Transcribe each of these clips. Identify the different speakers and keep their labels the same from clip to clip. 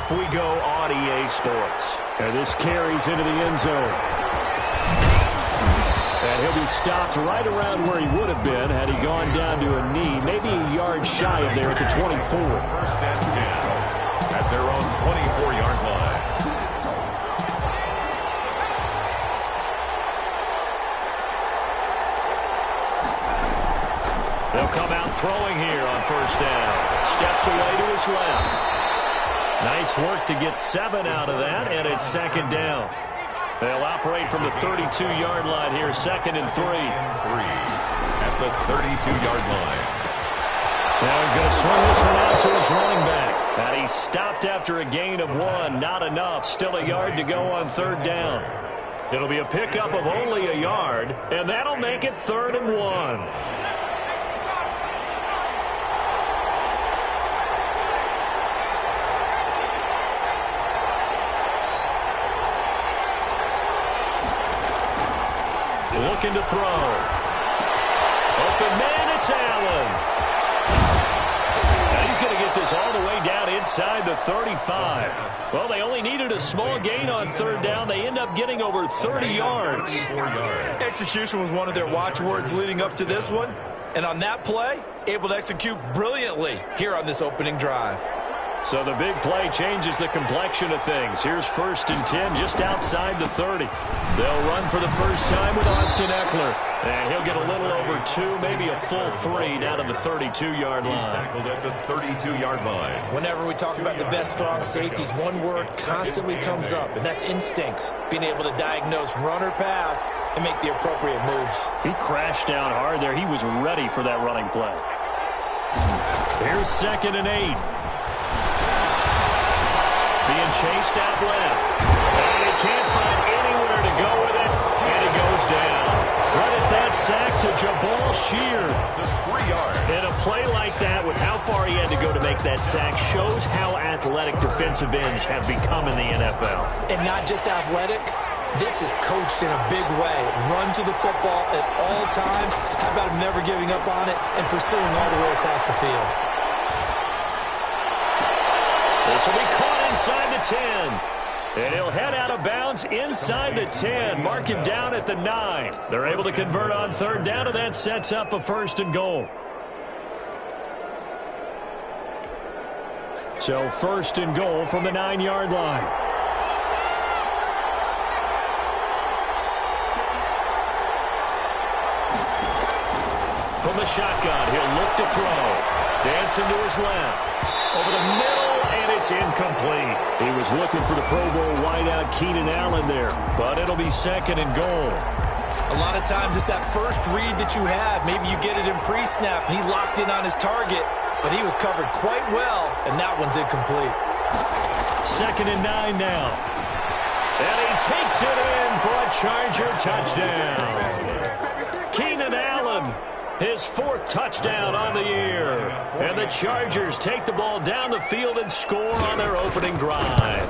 Speaker 1: off we go on EA Sports.
Speaker 2: And this carries into the end zone. And he'll be stopped right around where he would have been had he gone down to a knee, maybe a yard shy of there at the 24.
Speaker 3: First and 10 at their own 24-yard line.
Speaker 1: They'll come out throwing here on first down. Steps away to his left. Nice work to get 7 out of that, and it's second down. They'll operate from the 32-yard line here, second and 3.
Speaker 3: At the 32-yard line.
Speaker 1: Now he's going to swing this one out to his running back. And he's stopped after a gain of 1. Not enough. Still a yard to go on third down. It'll be a pickup of only a yard, and that'll make it 3rd and 1. Looking to throw. Open man, it's Allen. And he's going to get this all the way down inside the 35. Well, they only needed a small gain on third down. They end up getting over 30 yards.
Speaker 4: Execution was one of their watchwords leading up to this one. And on that play, able to execute brilliantly here on this opening drive.
Speaker 1: So the big play changes the complexion of things. Here's 1st and 10 just outside the 30. They'll run for the first time with Austin Eckler. And he'll get a little over 2, maybe a full 3 down to the 32-yard line.
Speaker 3: He's tackled at the 32-yard line.
Speaker 4: Whenever we talk about the best strong safeties, one word constantly comes up, and that's instincts. Being able to diagnose run or pass and make the appropriate moves.
Speaker 1: He crashed down hard there. He was ready for that running play. Here's 2nd and 8. Being chased out left. And he can't find anywhere to go with it. And he goes down. Credit that sack to Jabal Sheard.
Speaker 3: 3 yards.
Speaker 1: And a play like that, with how far he had to go to make that sack, shows how athletic defensive ends have become in the NFL.
Speaker 4: And not just athletic. This is coached in a big way. Run to the football at all times. How about him never giving up on it and pursuing all the way across the field?
Speaker 1: This will be caught inside the 10. And he'll head out of bounds inside the 10. Mark him down at the 9. They're able to convert on third down, and that sets up a 1st and goal.
Speaker 2: So 1st and goal from the 9-yard line.
Speaker 1: From the shotgun, he'll look to throw. Dancing to his left. Over the middle, and it's incomplete. He was looking for the Pro Bowl wideout Keenan Allen there, but it'll be 2nd and goal.
Speaker 4: A lot of times it's that first read that you have. Maybe you get it in pre-snap, and he locked in on his target, but he was covered quite well, and that one's incomplete.
Speaker 1: 2nd and 9 now. And he takes it in for a Charger touchdown. Keenan Allen, his 4th touchdown on the year. And the Chargers take the ball down the field and score on their opening drive.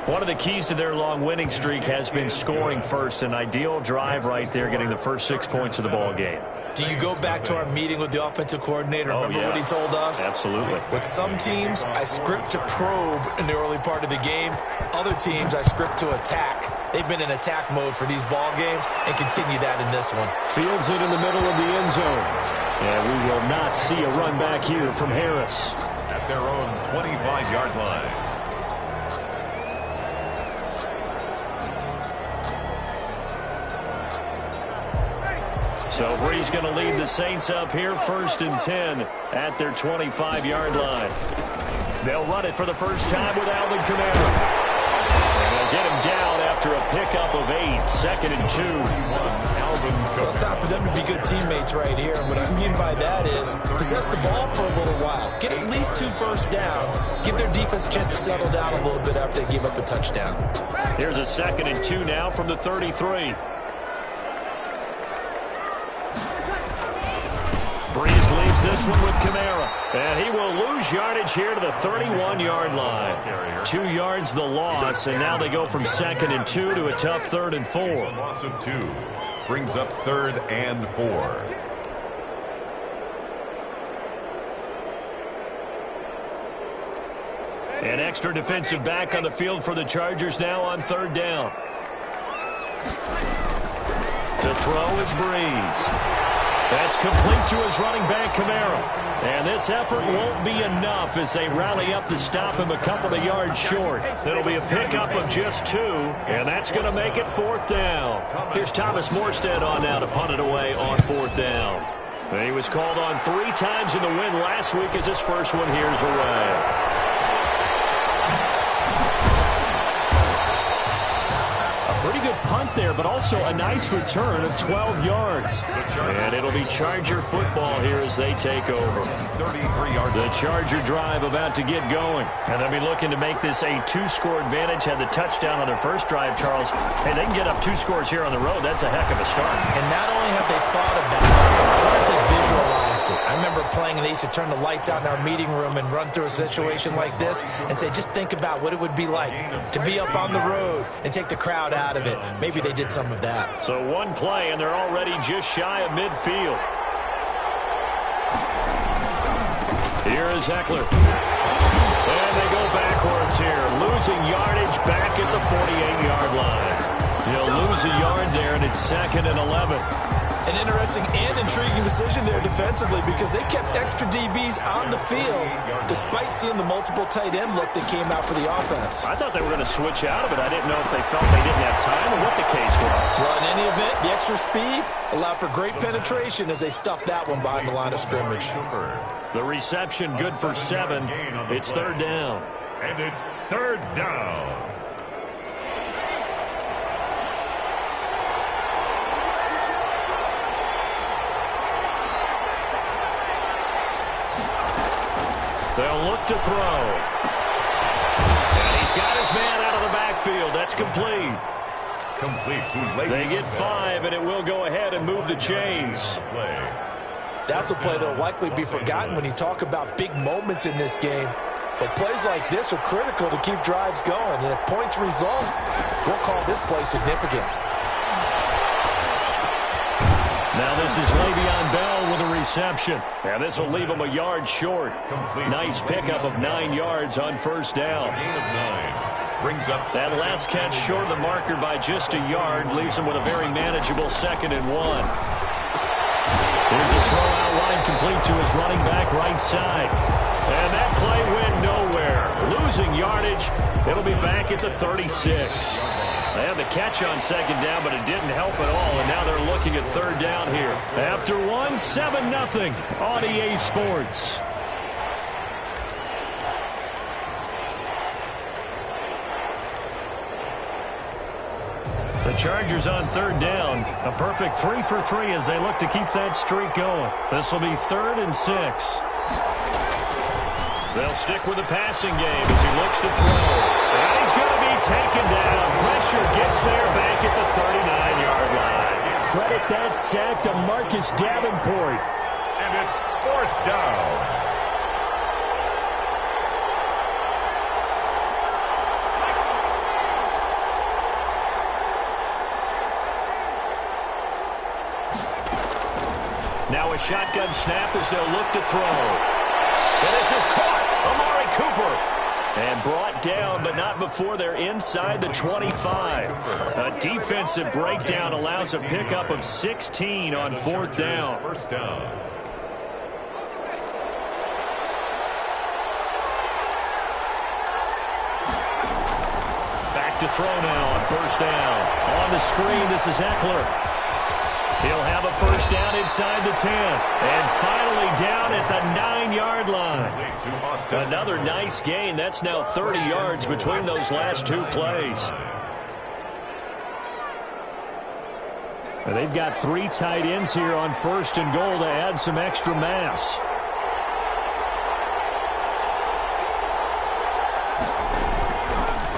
Speaker 1: One of the keys to their long winning streak has been scoring first. An ideal drive right there, getting the first 6 points of the ball game.
Speaker 4: Do you go back to our meeting with the offensive coordinator? Remember what he told us?
Speaker 1: Absolutely.
Speaker 4: With some teams, I script to probe in the early part of the game. Other teams, I script to attack. They've been in attack mode for these ball games and continue that in this one.
Speaker 2: Fields it in the middle of the end zone. And we will not see a run back here from Harris.
Speaker 3: At their own 25-yard line.
Speaker 1: So Bree's going to lead the Saints up here, 1st and 10 at their 25-yard line. They'll run it for the first time with Alvin Kamara. And they'll get him down after a pickup of 8, 2nd and 2.
Speaker 4: Well, it's time for them to be good teammates right here. And what I mean by that is possess the ball for a little while. Get at least 2 first downs. Give their defense a chance to settle down a little bit after they give up a touchdown.
Speaker 1: Here's a 2nd and 2 now from the 33. Breeze leaves this one with Kamara. And he will lose yardage here to the 31-yard line. 2 yards the loss, and now they go from 2nd and 2 to a tough 3rd and 4.
Speaker 3: A loss of 2 brings up 3rd and 4.
Speaker 1: An extra defensive back on the field for the Chargers now on third down. To throw is Breeze. That's complete to his running back, Kamara. And this effort won't be enough as they rally up to stop him a couple of yards short. It'll be a pickup of just 2, and that's going to make it fourth down. Here's Thomas Morstead on now to punt it away on fourth down. And he was called on 3 times in the win last week as his first one here's away.
Speaker 2: Pretty good punt there, but also a nice return of 12 yards.
Speaker 1: And it'll be Charger football here as they take over.
Speaker 3: 33 yards.
Speaker 1: The Charger drive about to get going. And they'll be looking to make this a 2-score advantage. Had the touchdown on their first drive, Charles. Hey, they can get up 2 scores here on the road. That's a heck of a start.
Speaker 4: And not only have they thought about it, I wonder if they visualized it. I remember playing and they used to turn the lights out in our meeting room and run through a situation like this and say, just think about what it would be like to be up on the road and take the crowd out of it. Maybe they did some of that.
Speaker 1: So one play, and they're already just shy of midfield. Here is Eckler. And they go backwards here, losing yardage back at the 48-yard line. He'll lose a yard there, and it's 2nd and 11.
Speaker 4: An interesting and intriguing decision there defensively because they kept extra DBs on the field despite seeing the multiple tight end look that came out for the offense.
Speaker 1: I thought they were going to switch out of it. I didn't know if they felt they didn't have time or what the case was.
Speaker 4: Well, in any event, the extra speed allowed for great penetration as they stuffed that one behind the line of scrimmage.
Speaker 1: The reception good for 7. It's third down.
Speaker 3: And it's third down.
Speaker 1: They'll look to throw. And he's got his man out of the backfield. That's complete.
Speaker 3: Complete to late.
Speaker 1: They get 5, and it will go ahead and move the chains.
Speaker 4: That's a play that will likely be forgotten when you talk about big moments in this game. But plays like this are critical to keep drives going. And if points result, we'll call this play significant.
Speaker 1: Now this is Le'Veon Bell with a reception. And this will leave him a yard short. Nice pickup of 9 yards on first down.
Speaker 3: Gain of 9. Brings up
Speaker 1: that last catch short of the marker by just a yard. Leaves him with a very manageable 2nd and 1. Here's a throw out wide complete to his running back right side. And that play went nowhere. Losing yardage. It'll be back at the 36. They had the catch on 2nd down, but it didn't help at all, and now they're looking at third down here. After 1, 7-0 on EA Sports. The Chargers on third down. A perfect 3 for 3 as they look to keep that streak going. This will be 3rd and 6. They'll stick with the passing game as he looks to throw. And he's going to be taken down. Pressure gets there back at the 39-yard line.
Speaker 2: Credit that sack to Marcus Davenport.
Speaker 3: And it's 4th down.
Speaker 1: Now a shotgun snap as they'll look to throw. And this is caught. Amari Cooper. And brought down, but not before they're inside the 25. A defensive breakdown allows a pickup of 16 on 4th down.
Speaker 3: First down.
Speaker 1: Back to throw now on 1st down. On the screen, this is Eckler. He'll have a first down inside the 10. And finally down at the 9-yard line. Another nice gain. That's now 30 yards between those last 2 plays.
Speaker 2: And they've got 3 tight ends here on 1st and goal to add some extra mass.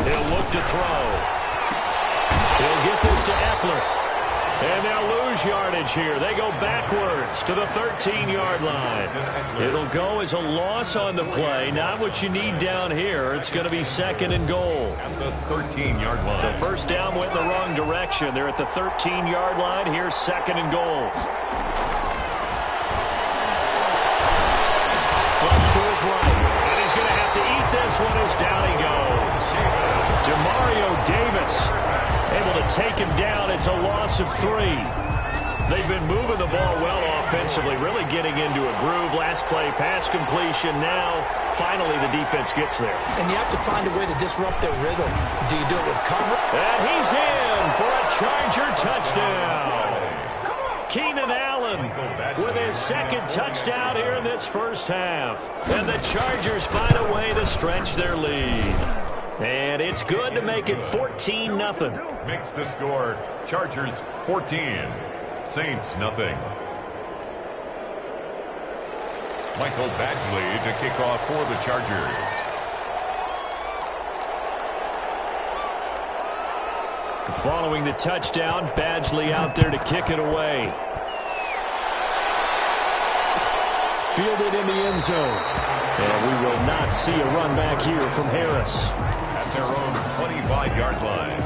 Speaker 1: He'll look to throw. He'll get this to Eckler. And they'll lose yardage here. They go backwards to the 13-yard line. It'll go as a loss on the play. Not what you need down here. It's going to be 2nd and goal.
Speaker 3: At the 13-yard line.
Speaker 1: So first down went in the wrong direction. They're at the 13-yard line. Here's 2nd and goal. Flush to his right. And he's going to have to eat this one. Is down taken down. It's a loss of 3. They've been moving the ball well offensively, really getting into a groove. Last play, pass completion. Now, finally, the defense gets there. And you have to find a way to disrupt their rhythm. Do you do it with cover? And he's in for a Charger touchdown. Keenan Allen with his second touchdown here in this first half. And the Chargers find a way to stretch their lead. And it's good to make it 14-0.
Speaker 3: Makes the score Chargers 14. Saints nothing. Michael Badgley to kick off for the Chargers.
Speaker 1: Following the touchdown, Badgley out there to kick it away. Fielded in the end zone. And we will not see a run back here from Harris.
Speaker 3: At their own 25-yard line.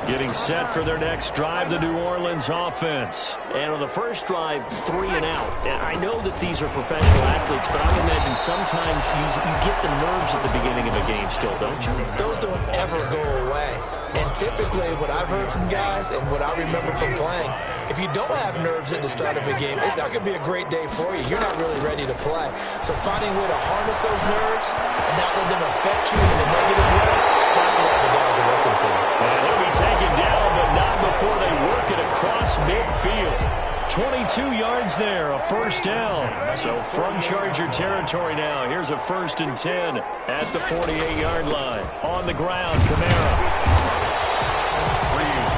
Speaker 1: Getting set for their next drive, the New Orleans offense. And on the first drive, 3 and out. And I know that these are professional athletes, but I would imagine sometimes you get the nerves at the beginning of a game still, don't you?
Speaker 4: Those don't ever go away. And typically, what I've heard from guys and what I remember from playing, if you don't have nerves at the start of a game, it's not going to be a great day for you. You're not really ready to play. So finding a way to harness those nerves and not let them affect you in a negative way, that's what the guys are looking for.
Speaker 1: And he'll be taken down, but not before they work it across midfield. 22 yards there, a first down. So from Charger territory now, here's a 1st and 10 at the 48-yard line. On the ground, Kamara.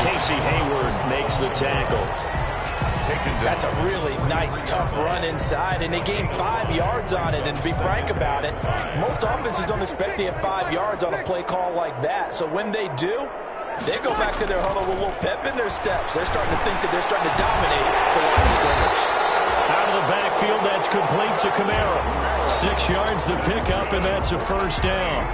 Speaker 1: Casey Hayward makes the tackle.
Speaker 4: That's a really nice, tough run inside, and they gained 5 yards on it. And to be frank about it, most offenses don't expect to get 5 yards on a play call like that. So when they do, they go back to their huddle with a little pep in their steps. They're starting to think that they're starting to dominate the line of scrimmage.
Speaker 1: Out of the backfield, that's complete to Kamara. 6 yards the pickup, and that's a first down.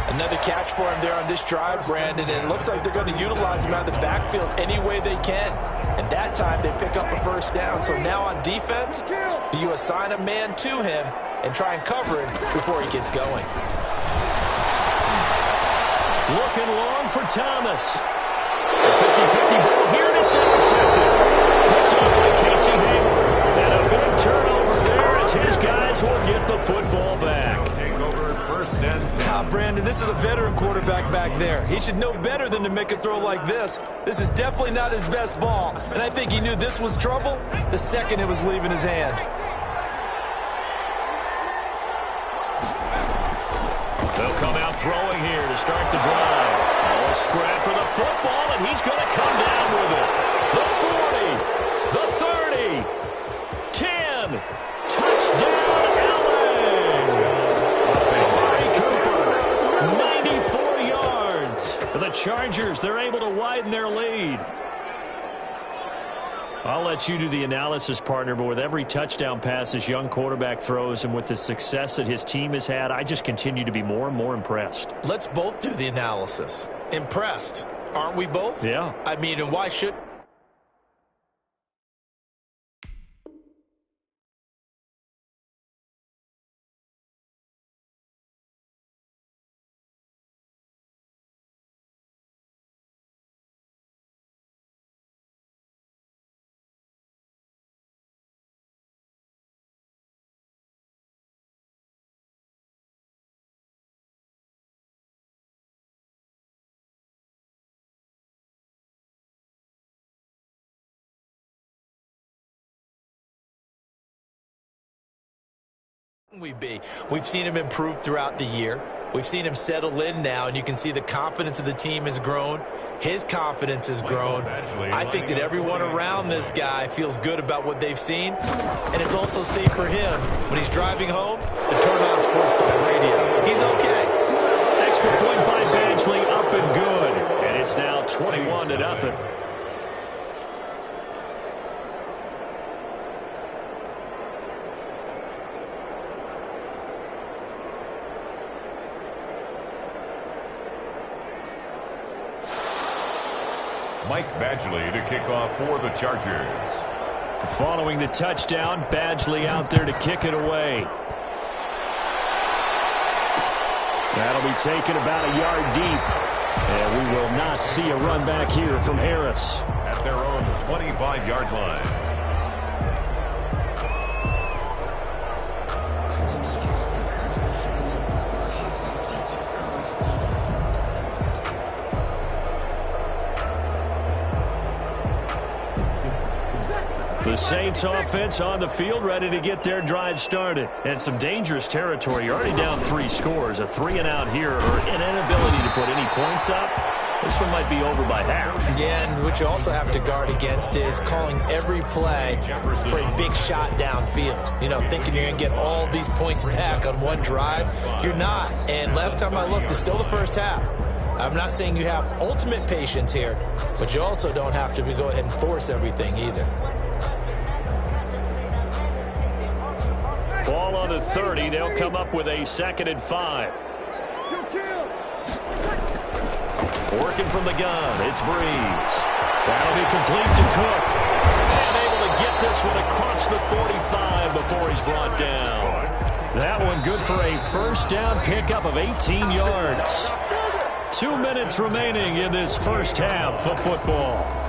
Speaker 4: Another catch for him there on this drive, Brandon, and it looks like they're going to utilize him out of the backfield any way they can. And that time, they pick up a first down. So now on defense, do you assign a man to him and try and cover him before he gets going?
Speaker 1: Looking long for Thomas. A 50-50 ball here, and it's intercepted. Picked up by Casey Hayward. And a big turnover there as his guys will get the football back.
Speaker 4: Brandon, this is a veteran quarterback back there. He should know better than to make a throw like this. This is definitely not his best ball, and I think he knew this was trouble the second it was leaving his hand.
Speaker 1: They'll come out throwing here to start the drive. A scrap for the football, and he's going to come down with it. The 40, the 30, 10, touchdown, Allen. 94 yards. The Chargers, they're able to widen their lead. I'll let you do the analysis, partner, but with every touchdown pass this young quarterback throws and with the success that his team has had, I just continue to be more and more impressed.
Speaker 4: Let's both do the analysis. Impressed. Aren't we both?
Speaker 1: Yeah.
Speaker 4: I mean, and why should... We've seen him improve throughout the year. We've seen him settle in now, and you can see the confidence of the team has grown. His confidence has grown. I think that everyone around this guy feels good about what they've seen, and it's also safe for him when he's driving home to turn on Sports Talk Radio. He's okay.
Speaker 1: Extra point by Badgley, up and good. And it's now 21-0.
Speaker 3: Mike Badgley to kick off for the Chargers.
Speaker 1: Following the touchdown, Badgley out there to kick it away.
Speaker 2: That'll be taken about a yard deep. And we will not see a run back here from Harris.
Speaker 3: At their own 25-yard line.
Speaker 1: The Saints offense on the field, ready to get their drive started. And some dangerous territory. You're already down 3 scores. A 3-and-out here, or an inability to put any points up. This one might be over by half.
Speaker 4: Yeah, and what you also have to guard against is calling every play for a big shot downfield. You know, thinking you're going to get all these points back on one drive. You're not. And last time I looked, it's still the first half. I'm not saying you have ultimate patience here, but you also don't have to go ahead and force everything either.
Speaker 1: Ball on the 30. They'll come up with a 2nd and 5. Working from the gun. It's Breeze. That'll be complete to Cook. And able to get this one across the 45 before he's brought down. That one good for a first down pickup of 18 yards. 2 minutes remaining in this first half of football.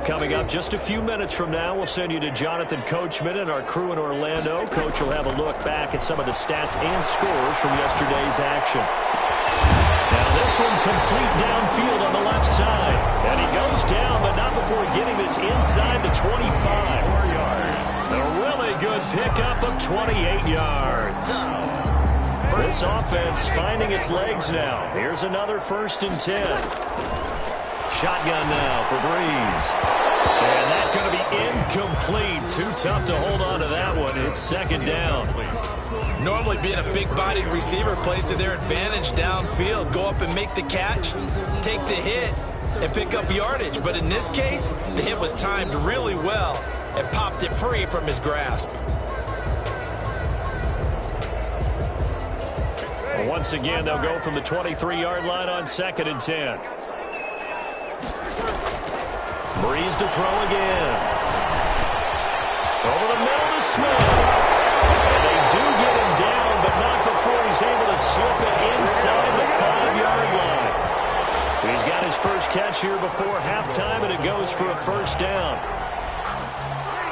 Speaker 1: Coming up just a few minutes from now, we'll send you to Jonathan Coachman and our crew in Orlando. Coach will have a look back at some of the stats and scores from yesterday's action. Now this one complete downfield on the left side. And he goes down, but not before getting this inside the 25. A really good pickup of 28 yards. This offense finding its legs now. Here's another 1st and 10. Shotgun now for Breeze. And that's going to be incomplete. Too tough to hold on to that one. It's 2nd down.
Speaker 4: Normally being a big-bodied receiver plays to their advantage downfield. Go up and make the catch, take the hit, and pick up yardage. But in this case, the hit was timed really well and popped it free from his grasp.
Speaker 1: Once again, they'll go from the 23-yard line on 2nd and 10. Breeze to throw again. Over the middle to Smith. And they do get him down, but not before he's able to slip it inside the 5-yard line. He's got his first catch here before halftime, and it goes for a first down.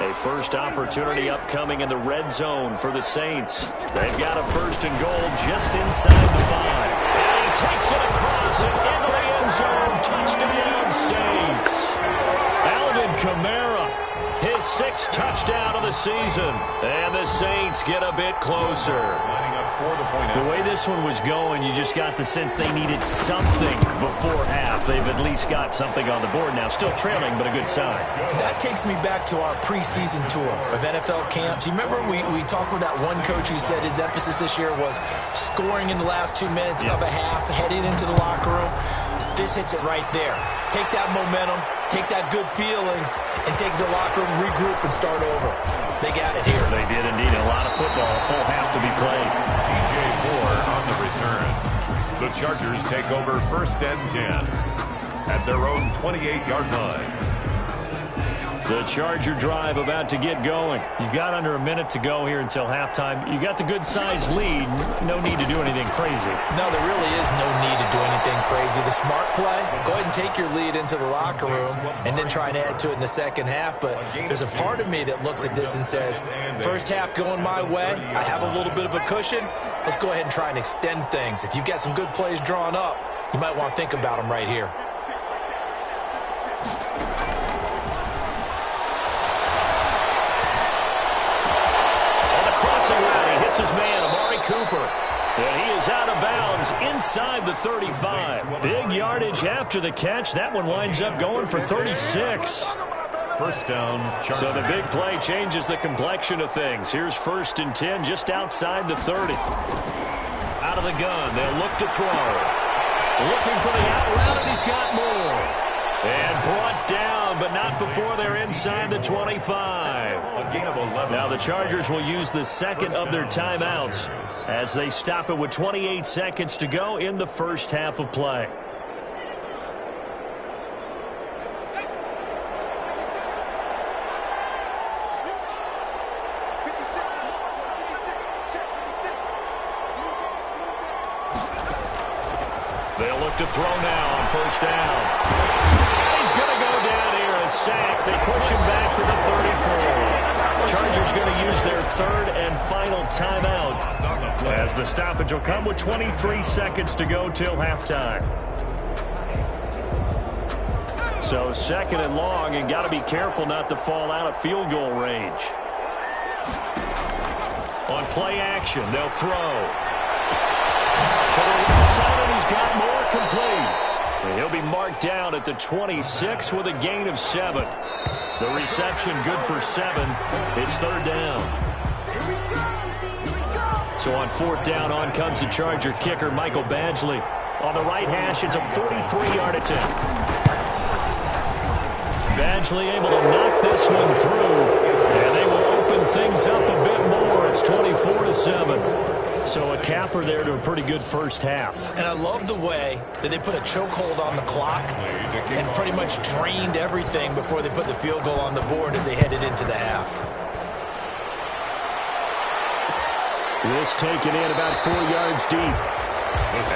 Speaker 1: A first opportunity upcoming in the red zone for the Saints. They've got a 1st and goal just inside the 5. And he takes it across and into the end zone. Touchdown, Saints. Alvin Kamara, his 6th touchdown of the season. And the Saints get a bit closer. The way this one was going, you just got the sense they needed something before half. They've at least got something on the board now. Still trailing, but a good sign.
Speaker 4: That takes me back to our preseason tour of NFL camps. You remember we talked with that one coach who said his emphasis this year was scoring in the last 2 minutes of a half, heading into the locker room. This hits it right there. Take that momentum, take that good feeling, and take the locker room, regroup, and start over. They got it here.
Speaker 1: They did indeed. A lot of football, a full half to be played.
Speaker 3: DJ Moore on the return. The Chargers take over 1st and 10 at their own 28-yard line.
Speaker 1: The Charger drive about to get going. You've got under a minute to go here until halftime. You got the good-sized lead. No need to do anything crazy.
Speaker 4: No, there really is no need to do anything crazy. The smart play, go ahead and take your lead into the locker room and then try and add to it in the second half. But there's a part of me that looks at this and says, first half going my way, I have a little bit of a cushion. Let's go ahead and try and extend things. If you've got some good plays drawn up, you might want to think about them right here.
Speaker 1: He hits his man, Amari Cooper. And he is out of bounds inside the 35. Big yardage after the catch. That one winds up going for 36.
Speaker 3: First down, Chargers.
Speaker 1: So the big play changes the complexion of things. Here's 1st and 10 just outside the 30. Out of the gun, they'll look to throw. Looking for the out route, and he's got more. And brought down, but not before they're inside the 25.
Speaker 3: A gain of 11.
Speaker 1: Now the Chargers will use the 2nd of their timeouts as they stop it with 28 seconds to go in the first half of play. They'll look to throw now on first down. And he's going to go down here, a sack. They push him back to the 34. Chargers going to use their third and final timeout, as the stoppage will come with 23 seconds to go till halftime. So second and long, and got to be careful not to fall out of field goal range. On play action, they'll throw to the right side, and he's got more complete. And he'll be marked down at the 26 with a gain of 7. The reception good for 7. It's third down. So on fourth down, on comes the Charger kicker, Michael Badgley. On the right hash, it's a 43-yard attempt. Badgley able to knock this one through, and they will open things up a bit more. It's 24-7. So a capper there to a pretty good first half.
Speaker 4: And I love the way that they put a chokehold on the clock and pretty much drained everything before they put the field goal on the board as they headed into the half.
Speaker 1: This taken in about 4 yards deep.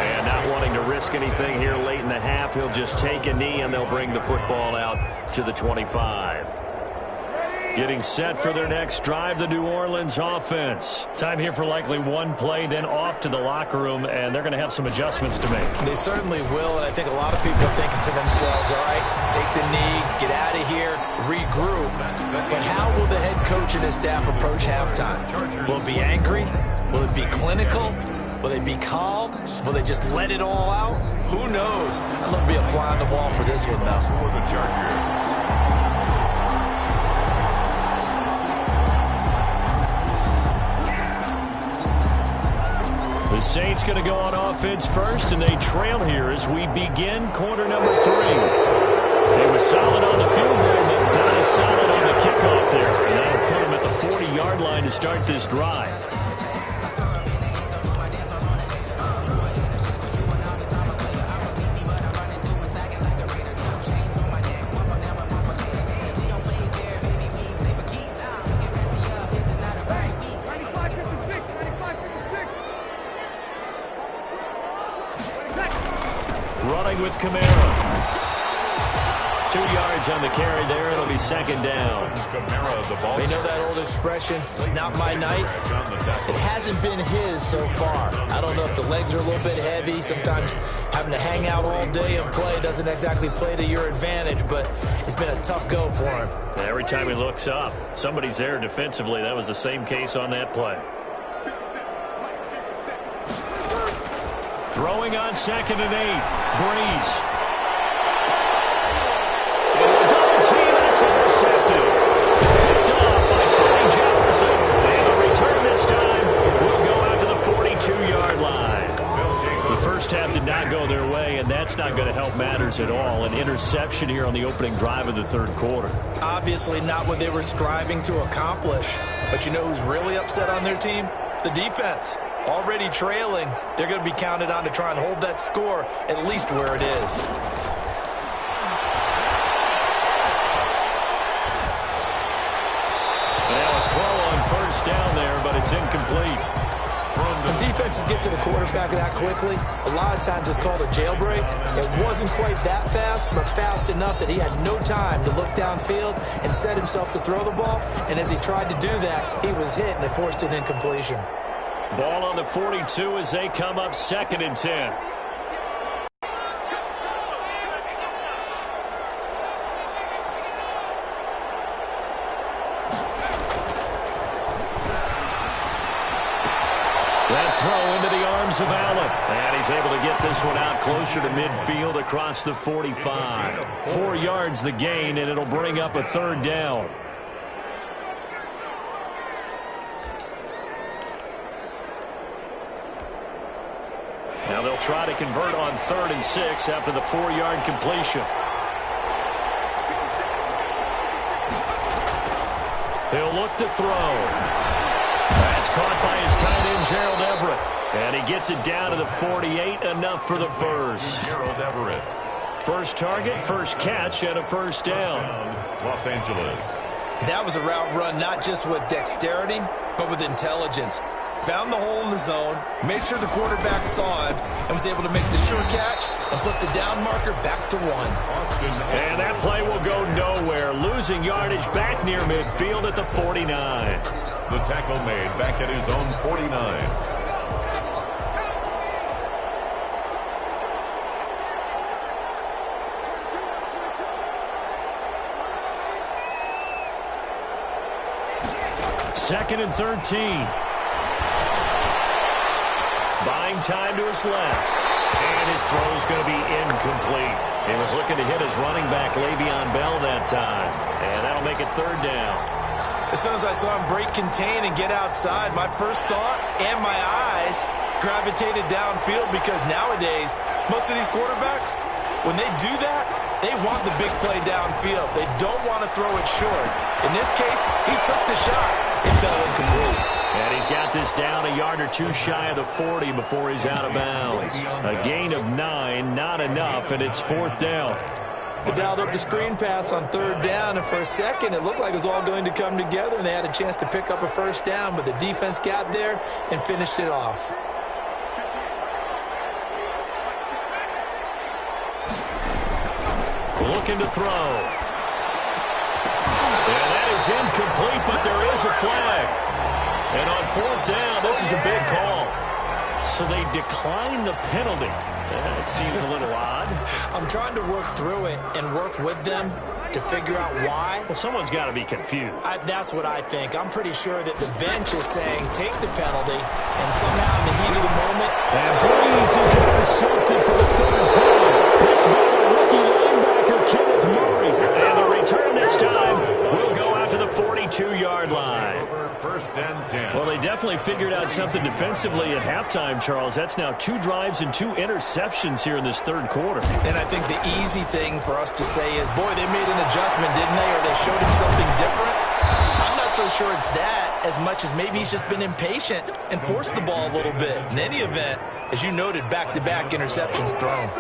Speaker 1: And not wanting to risk anything here late in the half, he'll just take a knee, and they'll bring the football out to the 25. Getting set for their next drive, the New Orleans offense. Time here for likely one play, then off to the locker room, and they're going to have some adjustments to make.
Speaker 4: They certainly will, and I think a lot of people are thinking to themselves, all right, take the knee, get out of here, regroup. But how will the head coach and his staff approach halftime? Will it be angry? Will it be clinical? Will they be calm? Will they just let it all out? Who knows? I'd love to be a fly on the wall for this one, though.
Speaker 3: For the Chargers.
Speaker 1: The Saints going to go on offense first, and they trail here as we begin quarter number 3. They were solid on the field goal, but not as solid on the kickoff there. And that'll put them at the 40-yard line to start this drive. Running with Kamara. 2 yards on the carry there. It'll be second down.
Speaker 4: We know that old expression, it's not my night. It hasn't been his so far. I don't know if the legs are a little bit heavy. Sometimes having to hang out all day and play doesn't exactly play to your advantage, but it's been a tough go for him.
Speaker 1: Every time he looks up, somebody's there defensively. That was the same case on that play. Throwing on second and 8. Breeze. Double team, and it's intercepted. Picked off by Tony Jefferson. And the return this time will go out to the 42-yard line. The first half did not go their way, and that's not going to help matters at all. An interception here on the opening drive of the third quarter.
Speaker 4: Obviously not what they were striving to accomplish. But you know who's really upset on their team? The defense. Already trailing, they're going to be counted on to try and hold that score at least where it is.
Speaker 1: Now a throw on first down there, but it's incomplete.
Speaker 4: When defenses get to the quarterback that quickly, a lot of times it's called a jailbreak. It wasn't quite that fast, but fast enough that he had no time to look downfield and set himself to throw the ball. And as he tried to do that, he was hit, and it forced an incompletion.
Speaker 1: Ball on the 42 as they come up second and 10. That throw into the arms of Allen. And he's able to get this one out closer to midfield across the 45. 4 yards the gain, and it'll bring up a third down. Now they'll try to convert on 3rd and 6 after the 4-yard completion. He'll look to throw. That's caught by his tight end, Gerald Everett. And he gets it down to the 48, enough for the first.
Speaker 3: Gerald Everett.
Speaker 1: First target, first catch, and a first down.
Speaker 3: Los Angeles.
Speaker 4: That was a route run not just with dexterity, but with intelligence. found the hole in the zone, made sure the quarterback saw him, and was able to make the sure catch and flip the down marker back to 1.
Speaker 1: And that play will go nowhere, losing yardage back near midfield at the 49.
Speaker 3: The tackle made back at his own 49.
Speaker 1: Second and 13. Buying time to his left. And his throw is going to be incomplete. He was looking to hit his running back, Le'Veon Bell, that time. And that'll make it third down.
Speaker 4: As soon as I saw him break contain and get outside, my first thought and my eyes gravitated downfield, because nowadays, most of these quarterbacks, when they do that, they want the big play downfield. They don't want to throw it short. In this case, he took the shot. It fell incomplete.
Speaker 1: And he's got this down a yard or two shy of the 40 before he's out of bounds. A gain of 9, not enough, and it's fourth down.
Speaker 4: They dialed up the screen pass on third down, and for a second, it looked like it was all going to come together, and they had a chance to pick up a first down, but the defense got there and finished it off.
Speaker 1: Looking to throw. And that is incomplete, but there is a flag. And on fourth down, this is a big call. So they decline the penalty. That seems a little odd.
Speaker 4: I'm trying to work through it and work with them to figure out why.
Speaker 1: Well, someone's got to be confused.
Speaker 4: That's what I think. I'm pretty sure that the bench is saying take the penalty, and somehow in the heat of the moment.
Speaker 1: And Breeze is intercepted for the third time. Picked by the rookie linebacker, Kenneth Murray. And the return this time will go out to the 42-yard line.
Speaker 3: First and 10.
Speaker 1: Well, they definitely figured out something defensively at halftime, Charles. That's now 2 drives and 2 interceptions here in this third quarter.
Speaker 4: And I think the easy thing for us to say is, boy, they made an adjustment, didn't they? Or they showed him something different. I'm not so sure it's that as much as maybe he's just been impatient and forced the ball a little bit. In any event, as you noted, back-to-back interceptions thrown.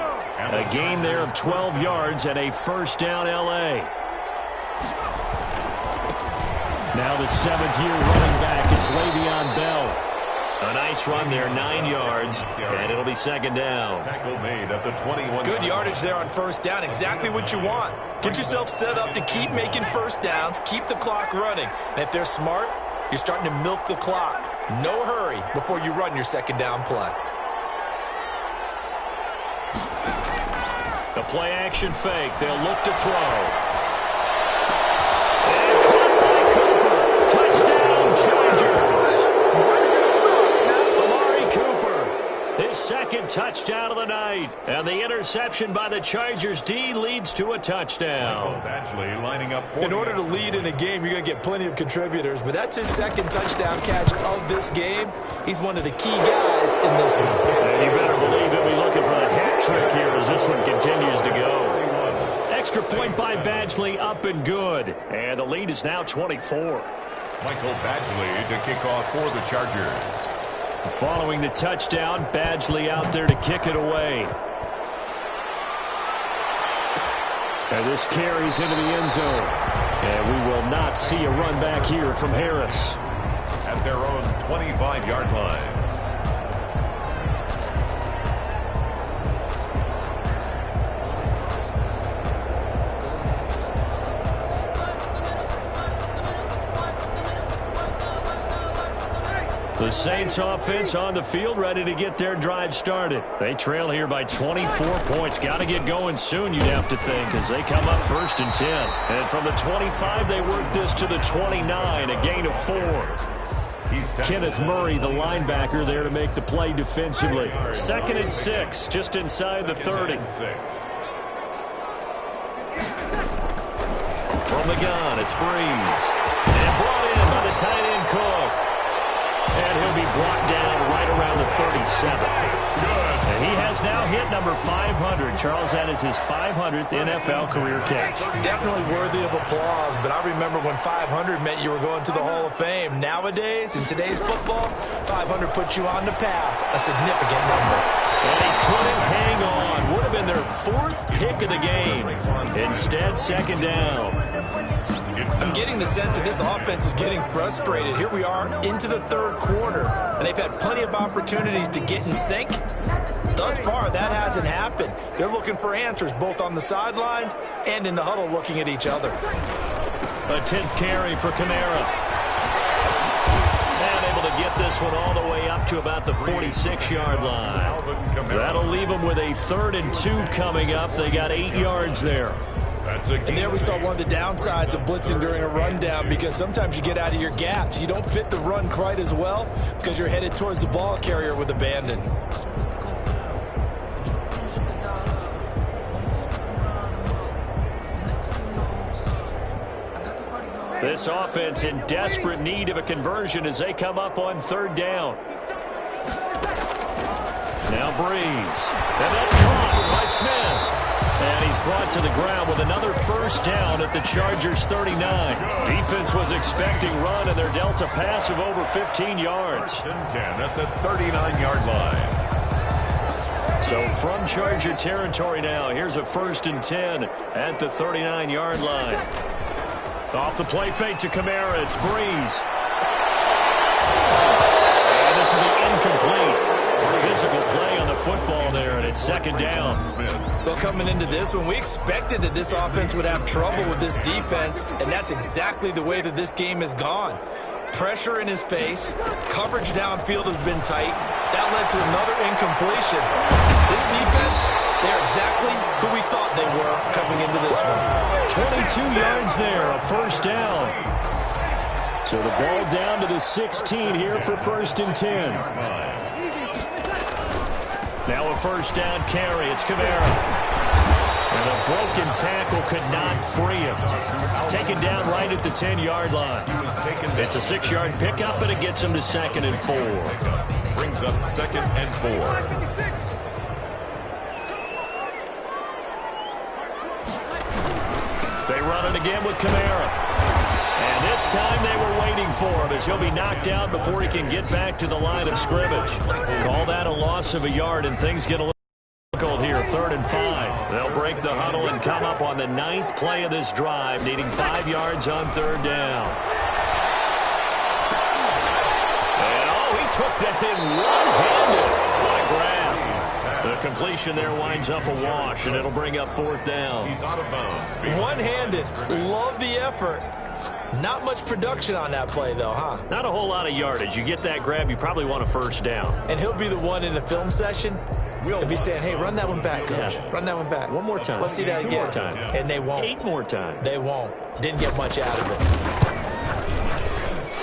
Speaker 1: A gain there of 12 yards and a first down L.A. Now the 7th-year running back, it's Le'Veon Bell. A nice run there, 9 yards, and it'll be second down.
Speaker 3: Tackle made at the 21.
Speaker 4: Good yardage there on first down, exactly what you want. Get yourself set up to keep making first downs, keep the clock running. And if they're smart, you're starting to milk the clock. No hurry before you run your second down play.
Speaker 1: The play-action fake, they'll look to throw. Touchdown, Chargers. Amari Cooper, his second touchdown of the night. And the interception by the Chargers D leads to a touchdown.
Speaker 3: Badgley lining up.
Speaker 4: In order to lead in a game, you're going to get plenty of contributors, but that's his second touchdown catch of this game. He's one of the key guys in this one.
Speaker 1: And you better believe he'll be looking for the hat trick here as this one continues to go. Extra point by Badgley, up and good. And the lead is now 24.
Speaker 3: Michael Badgley to kick off for the Chargers.
Speaker 1: Following the touchdown, Badgley out there to kick it away. And this carries into the end zone. And we will not see a run back here from Harris.
Speaker 3: At their own 25-yard line.
Speaker 1: The Saints offense on the field, ready to get their drive started. They trail here by 24 points. Got to get going soon, you'd have to think, as they come up first and 10. And from the 25, they work this to the 29, a gain of 4. Kenneth Murray, the linebacker, there to make the play defensively. Second and 6, just inside the 30. From the gun, it's Breeze. And brought in by the tight end Cook. And he'll be brought down right around the 37. And he has now hit number 500. Charles, that is his 500th NFL career catch.
Speaker 4: Definitely worthy of applause, but I remember when 500 meant you were going to the Hall of Fame. Nowadays, in today's football, 500 puts you on the path, a significant number.
Speaker 1: And he couldn't hang on. Would have been their 4th pick of the game. Instead, second down.
Speaker 4: I'm getting the sense that this offense is getting frustrated. Here we are into the third quarter, and they've had plenty of opportunities to get in sync. Thus far, that hasn't happened. They're looking for answers both on the sidelines and in the huddle looking at each other.
Speaker 1: A 10th carry for Kamara. And able to get this one all the way up to about the 46-yard line. That'll leave them with a 3rd and 2 coming up. They got 8 yards there.
Speaker 4: And there we saw one of the downsides of blitzing during a rundown, because sometimes you get out of your gaps. You don't fit the run quite as well because you're headed towards the ball carrier with abandon.
Speaker 1: This offense in desperate need of a conversion as they come up on 3rd down. Now Breeze. And that's caught by Smith. And he's brought to the ground with another 1st down at the Chargers' 39. Defense was expecting run, and they're dealt a pass of over 15 yards.
Speaker 3: 1st and 10 at the 39-yard line.
Speaker 1: So from Charger territory now, here's a 1st and 10 at the 39-yard line. Off the play fake to Kamara, it's Breeze. And this will be incomplete. Physical play on the football there, and it's 2nd down.
Speaker 4: Well, coming into this one, we expected that this offense would have trouble with this defense, and that's exactly the way that this game has gone. Pressure in his face, coverage downfield has been tight. That led to another incompletion. This defense, they're exactly who we thought they were coming into this one.
Speaker 1: 22 yards there, a 1st down. So the ball down to the 16 here for 1st and 10. Now a 1st down carry. It's Kamara. And a broken tackle could not free him. Taken down right at the 10-yard line. It's a 6-yard pickup, and it gets him to 2nd and 4.
Speaker 3: Brings up 2nd and 4.
Speaker 1: They run it again with Kamara. And this time they were waiting for him as he'll be knocked down before he can get back to the line of scrimmage. Call that a loss of a yard, and things get a little difficult here. 3rd and 5. They'll break the huddle and come up on the 9th play of this drive, needing 5 yards on 3rd down. And he took that in one-handed. What a grab. The completion there winds up a wash, and it'll bring up 4th down.
Speaker 3: He's out of bounds.
Speaker 4: One-handed. Love the effort. Not much production on that play, though, huh?
Speaker 1: Not a whole lot of yardage. You get that grab, you probably want a 1st down.
Speaker 4: And he'll be the one in the film session. If he's saying, hey, run that one back, coach.
Speaker 1: Yeah.
Speaker 4: Run that one back.
Speaker 1: One more time.
Speaker 4: Let's see that
Speaker 1: 2
Speaker 4: again.
Speaker 1: more times.
Speaker 4: And they won't.
Speaker 1: 8 more times.
Speaker 4: They won't. Didn't get much out of it.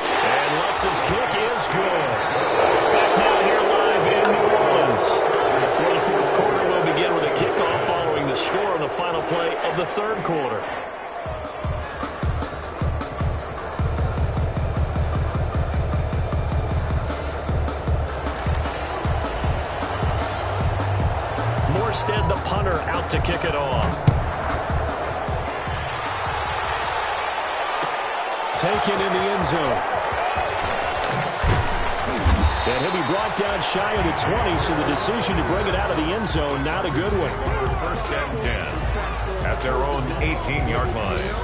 Speaker 1: And Lutz's kick is good. Back now here live in New Orleans. Well, the 4th quarter will begin with a kickoff following the score on the final play of the 3rd quarter. Instead, the punter out to kick it off. Taken in the end zone. And he'll be brought down shy of the 20, so the decision to bring it out of the end zone, not a good one.
Speaker 3: 1st and 10 at their own 18-yard line.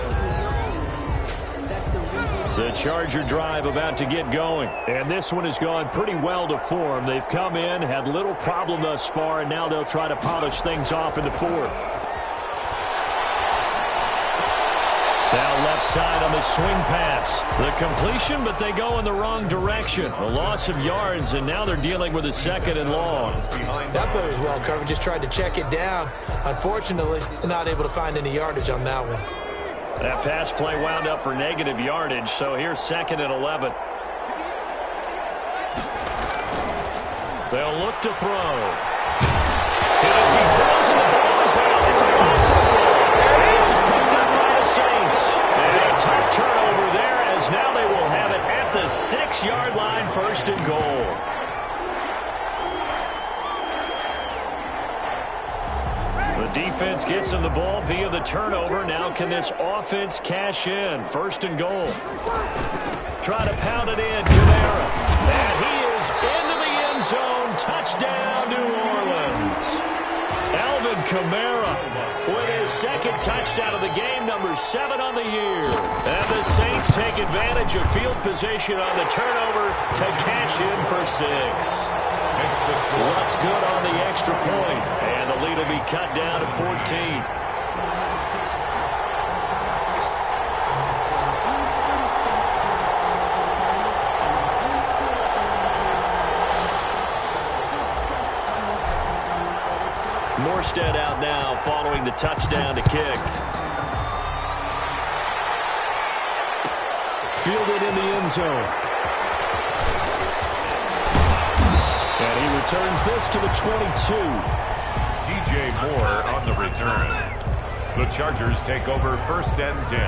Speaker 1: The Charger drive about to get going. And this one has gone pretty well to form. They've come in, had little problem thus far, and now they'll try to polish things off in the 4th. Now left side on the swing pass. The completion, but they go in the wrong direction. A loss of yards, and now they're dealing with a 2nd and long.
Speaker 4: That play was well covered. Just tried to check it down. Unfortunately, not able to find any yardage on that one.
Speaker 1: That pass play wound up for negative yardage, so here's 2nd and 11. They'll look to throw. As he throws and the ball is out. It's a ball football. This is picked up by the Saints. And a tough turnover there, as now they will have it at the 6-yard line, 1st and goal. The defense gets him the ball via the turnover. Now can this offense cash in? 1st and goal. Try to pound it in. Kamara. And he is into the end zone. Touchdown, New Orleans. Alvin Kamara with his second touchdown of the game, number 7 on the year. And the Saints take advantage of field position on the turnover to cash in for 6. What's good on the extra point? And the lead will be cut down to 14. Morstead out now following the touchdown to kick. Fielded in the end zone. And he returns this to the 22.
Speaker 3: DJ Moore on the return. The Chargers take over first and 10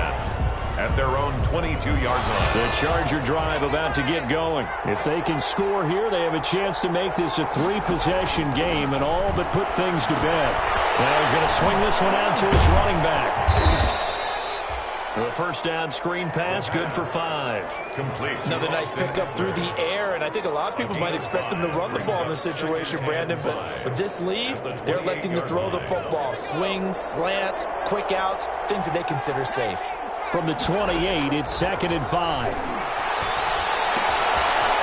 Speaker 3: at their own 22-yard line.
Speaker 1: The Charger drive about to get going. If they can score here, they have a chance to make this a 3-possession game and all but put things to bed. Now he's going to swing this one out to his running back. The first down screen pass, good for 5.
Speaker 3: Complete.
Speaker 4: Another nice pickup through the air, and I think a lot of people might expect them to run the ball in this situation, Brandon, but with this lead, they're electing to throw the football. Swings, slants, quick outs, things that they consider safe.
Speaker 1: From the 28, it's 2nd and 5.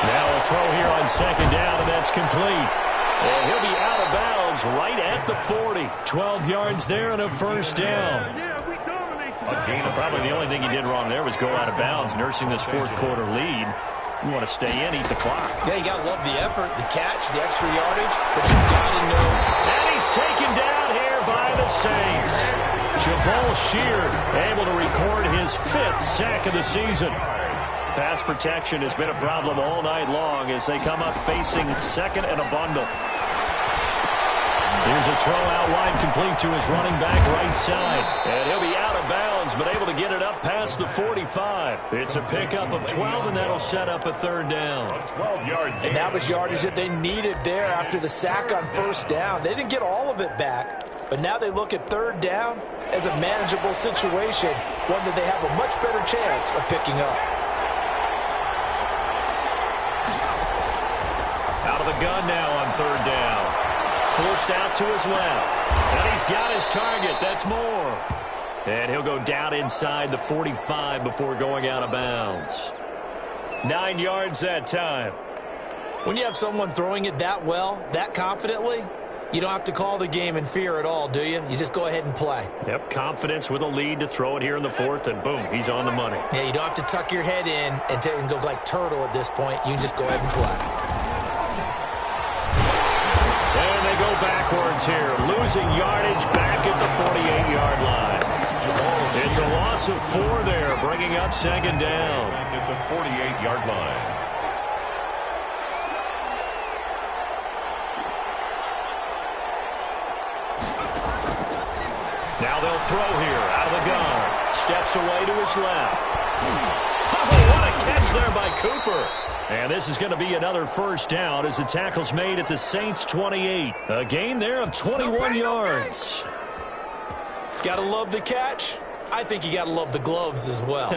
Speaker 1: Now a throw here on 2nd down, and that's complete. And he'll be out of bounds right at the 40. 12 yards there and a first down. Probably the only thing he did wrong there was go out of bounds, nursing this fourth quarter lead. You want to stay in, eat the clock.
Speaker 4: Yeah, you got to love the effort, the catch, the extra yardage, but you got to know.
Speaker 1: And he's taken down here by the Saints. Jabal Sheard able to record his 5th sack of the season. Pass protection has been a problem all night long as they come up facing 2nd and a bundle. Here's a throw out wide, complete to his running back right side. And he'll be out of bounds, but able to get it up past the 45. It's a pickup of 12, and that'll set up a 3rd down.
Speaker 3: 12-yard gain.
Speaker 4: And that was yardage that they needed there after the sack on first down. They didn't get all of it back, but now they look at 3rd down as a manageable situation, one that they have a much better chance of picking up.
Speaker 1: Out of the gun now on 3rd down. Forced out to his left. And he's got his target. That's Moore. And he'll go down inside the 45 before going out of bounds. 9 yards that time.
Speaker 4: When you have someone throwing it that well, that confidently, you don't have to call the game in fear at all, do you? You just go ahead and play.
Speaker 1: Yep, confidence with a lead to throw it here in the 4th, and boom, he's on the money.
Speaker 4: Yeah, you don't have to tuck your head in and go like turtle at this point. You can just go ahead and play.
Speaker 1: And they go backwards here, losing yardage back at the 48-yard line. It's a loss of 4 there, bringing up 2nd down.
Speaker 3: At the 48-yard line.
Speaker 1: Now they'll throw here, out of the gun. Steps away to his left. Oh, what a catch there by Cooper. And this is going to be another first down as the tackle's made at the Saints' 28. A gain there of 21 yards.
Speaker 4: Gotta love the catch. I think you gotta love the gloves as well.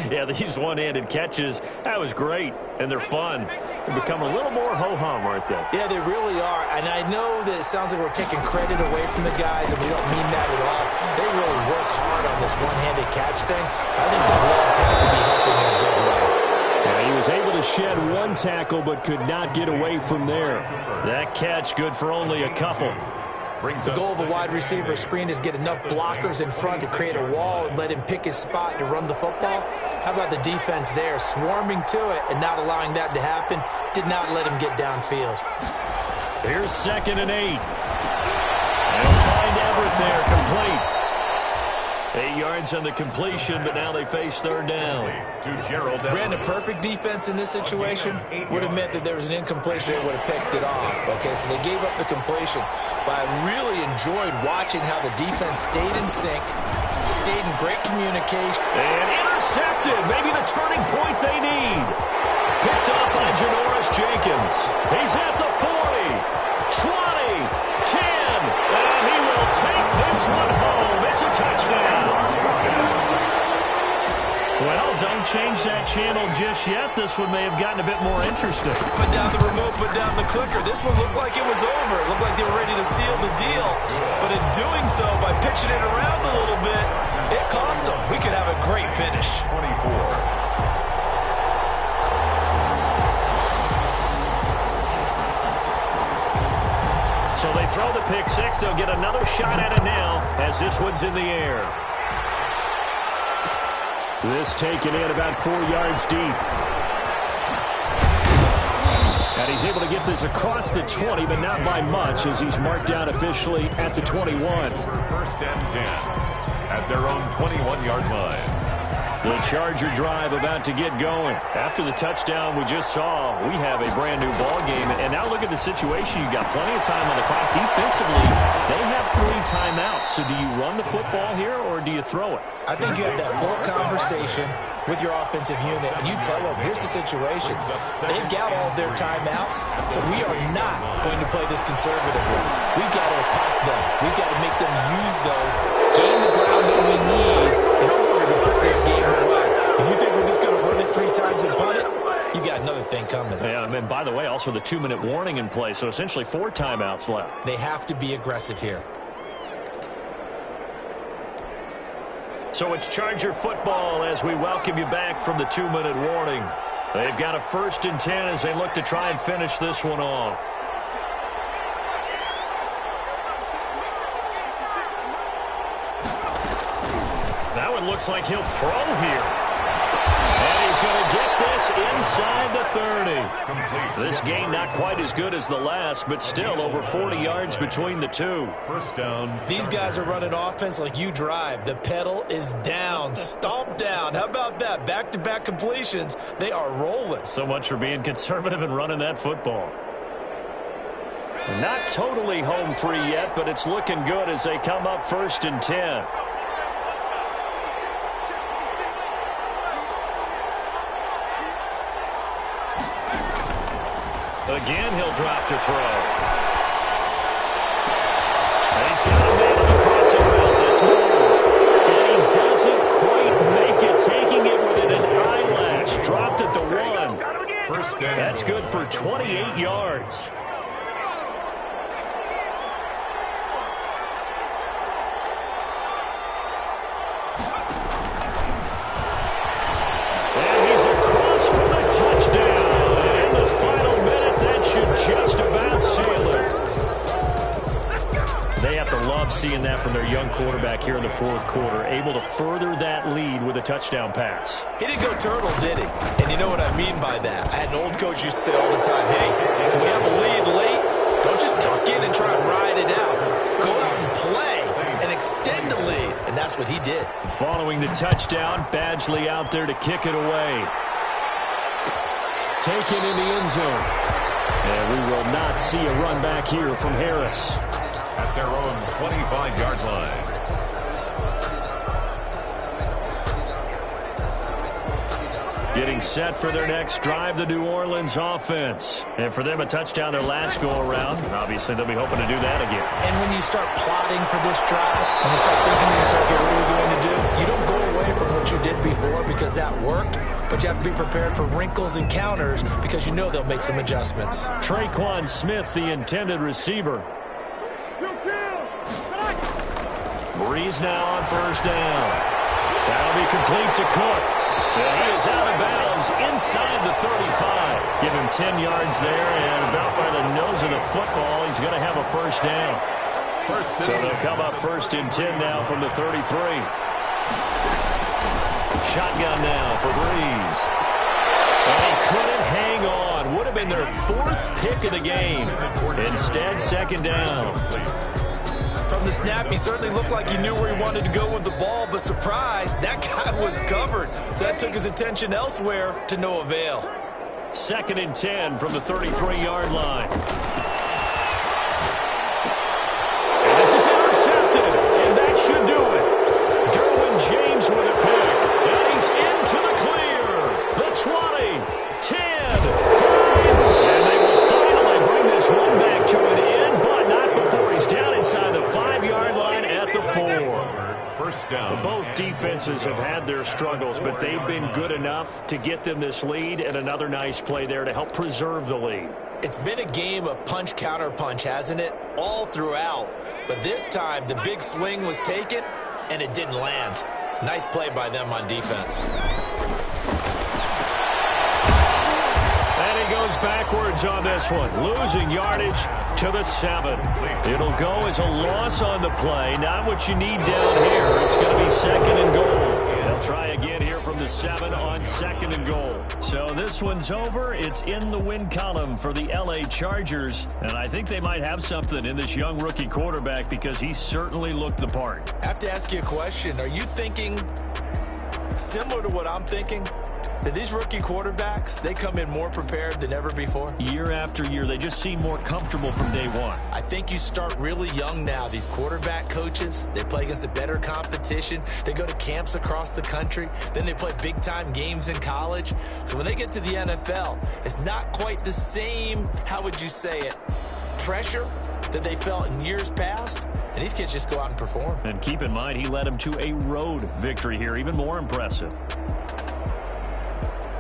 Speaker 1: Yeah, these one-handed catches, that was great, and they're fun. They become a little more ho-hum, aren't they?
Speaker 4: Yeah, they really are, and I know that it sounds like we're taking credit away from the guys, and we don't mean that at all. They really work hard on this one-handed catch thing. I think the gloves have to be helping in a big way.
Speaker 1: Yeah, he was able to shed one tackle, but could not get away from there. That catch good for only a couple.
Speaker 4: The goal of a wide receiver screen is get enough blockers in front to create a wall and let him pick his spot to run the football. How about the defense there, swarming to it and not allowing that to happen? Did not let him get downfield.
Speaker 1: Here's 2nd and 8. And find Everett there, complete. 8 yards on the completion, but now they face 3rd down.
Speaker 4: Brandon, perfect defense in this situation would have meant that there was an incompletion. They would have picked it off. Okay, so they gave up the completion. But I really enjoyed watching how the defense stayed in sync, stayed in great communication.
Speaker 1: And intercepted. Maybe the turning point they need. Picked up by Janoris Jenkins. He's at the 40, 20, 10, and he will take this one home. It's a touchdown. Well, don't change that channel just yet. This one may have gotten a bit more interesting.
Speaker 4: Put down the remote, put down the clicker. This one looked like it was over. It looked like they were ready to seal the deal. But in doing so, by pitching it around a little bit, it cost them. We could have a great finish.
Speaker 3: 24.
Speaker 1: So they throw the pick six. They'll get another shot at it now as this one's in the air.
Speaker 2: This taken in about 4 yards deep. And he's able to get this across the 20, but not by much, as he's marked down officially at the 21.
Speaker 3: First and 10 at their own 21-yard line.
Speaker 1: The Charger drive about to get going. After the touchdown we just saw, we have a brand-new ball game. And now look at the situation. You've got plenty of time on the clock. Defensively, they have 3 timeouts. So do you run the football here, or do you throw it?
Speaker 4: I think you have that full conversation with your offensive unit, and you tell them, here's the situation. They've got all their timeouts, so we are not going to play this conservatively. We've got to attack them. We've got to make them use those, gain the ground that we need in order to put this game away. If you think we're just going to run it 3 times and punt it, you got another thing coming.
Speaker 1: Yeah, and by the way, also the 2-minute warning in play, so essentially 4 timeouts left.
Speaker 4: They have to be aggressive here.
Speaker 1: So it's Charger football as we welcome you back from the 2-minute warning. They've got a 1st and 10 as they look to try and finish this one off. Now it looks like he'll throw here. And he's going to get this inside the 30. This game not quite as good as the last, but still over 40 yards between the two.
Speaker 3: First down.
Speaker 4: These guys are running offense like you drive. The pedal is down, stomp down. How about that? Back-to-back completions. They are rolling.
Speaker 1: So much for being conservative and running that football. Not totally home free yet, but it's looking good as they come up 1st and 10. Again, he'll drop to throw. And he's got a man on the crossing route. That's more. And he doesn't quite make it, taking it within an eyelash. Dropped at the 1.
Speaker 3: First down.
Speaker 1: That's good for 28 yards. And he's across for the touchdown. And in the final minute, that should just about seal it. They have to love seeing that from their young quarterback here in the 4th quarter, able to further that lead with a touchdown pass.
Speaker 4: He didn't go turtle, did he? And you know what I mean by that. I had an old coach used to say all the time, hey, when we have a lead late, don't just tuck in and try and ride it out. Go out and play and extend the lead. And that's what he did.
Speaker 1: Following the touchdown, Badgley out there to kick it away.
Speaker 2: Taken in the end zone. And we will not see a run back here from Harris.
Speaker 3: At their own 25-yard line.
Speaker 1: Getting set for their next drive, the New Orleans offense. And for them, a touchdown their last go-around. Obviously, they'll be hoping to do that again.
Speaker 4: And when you start plotting for this drive, when you start thinking to yourself, okay, what are we going to do? You don't go away from what you did before because that worked, but you have to be prepared for wrinkles and counters because you know they'll make some adjustments.
Speaker 1: Traquan Smith, the intended receiver. Breeze now on 1st down. That'll be complete to Cook. And he is out of bounds inside the 35. Give him 10 yards there, and about by the nose of the football, he's going to have a 1st down. So they'll come up 1st and 10 now from the 33. Shotgun now for Breeze. And he couldn't hang on. Would have been their 4th pick of the game. Instead, 2nd down.
Speaker 4: From the snap, he certainly looked like he knew where he wanted to go with the ball, but surprise, that guy was covered. So that took his attention elsewhere to no avail.
Speaker 1: 2nd and 10 from the 33-yard line. And this is intercepted, and that should do it. Derwin James with a pick, and he's into the clear. The 20, 10, 5, and they will finally bring this one back to an end, but not before he's down inside the 5-yard line at the 4.
Speaker 3: First down.
Speaker 1: Both defenses have had their struggles, but they've been good enough to get them this lead, and another nice play there to help preserve the lead.
Speaker 4: It's been a game of punch, counter punch, hasn't it? All throughout. But this time, the big swing was taken, and it didn't land. Nice play by them on defense.
Speaker 1: And he goes backwards on this one, losing yardage to the 7. It'll go as a loss on the play. Not what you need down here. It's going to be 2nd and goal. They'll try again here from the 7 on 2nd and goal. So this one's over. It's in the win column for the LA Chargers. And I think they might have something in this young rookie quarterback because he certainly looked the part.
Speaker 4: I have to ask you a question. Are you thinking similar to what I'm thinking? That these rookie quarterbacks, they come in more prepared than ever before?
Speaker 1: Year after year, they just seem more comfortable from day one.
Speaker 4: I think you start really young now. These quarterback coaches, they play against a better competition. They go to camps across the country. Then they play big-time games in college. So when they get to the NFL, it's not quite the same, how would you say it, pressure that they felt in years past. And these kids just go out and perform.
Speaker 1: And keep in mind, he led them to a road victory here, even more impressive.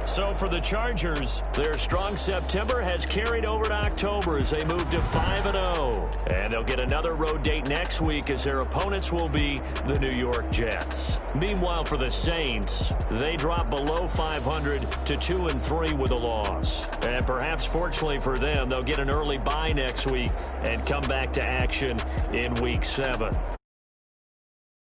Speaker 1: So for the Chargers, their strong September has carried over to October as they move to 5-0. And they'll get another road date next week as their opponents will be the New York Jets. Meanwhile, for the Saints, they drop below 500 to 2-3 with a loss. And perhaps fortunately for them, they'll get an early bye next week and come back to action in Week 7.